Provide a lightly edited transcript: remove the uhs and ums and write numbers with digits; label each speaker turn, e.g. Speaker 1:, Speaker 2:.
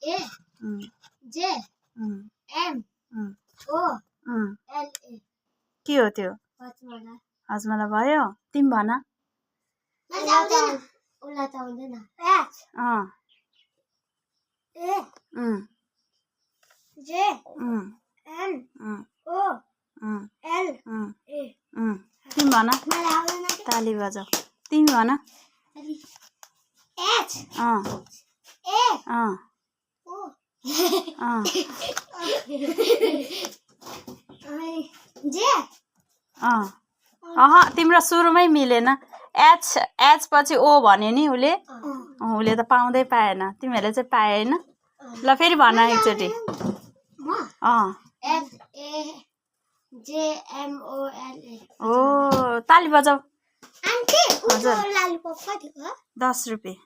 Speaker 1: ए जे M O L A
Speaker 2: के हो त्यो हजमला भयो तिमी भन
Speaker 1: उला त आउँदैन ए जे एम ओ एल ए
Speaker 2: तिमी भन ताली बजाऊ तिमी भन
Speaker 1: एच ए ओ जे
Speaker 2: तिम्रो सुरुमै मिलेन एच पछि ओ भन्यो नि उसले उसले त पाउँदै पाएन तिमीहरूले चाहिँ पाए होइन ल फेरि भन एकचोटि
Speaker 1: एच ए जे एम ओ एल ए
Speaker 2: ओ ताली बजाऊ
Speaker 1: आन्टी हजुर ललिपप कतिको
Speaker 2: 10 रुपैयाँ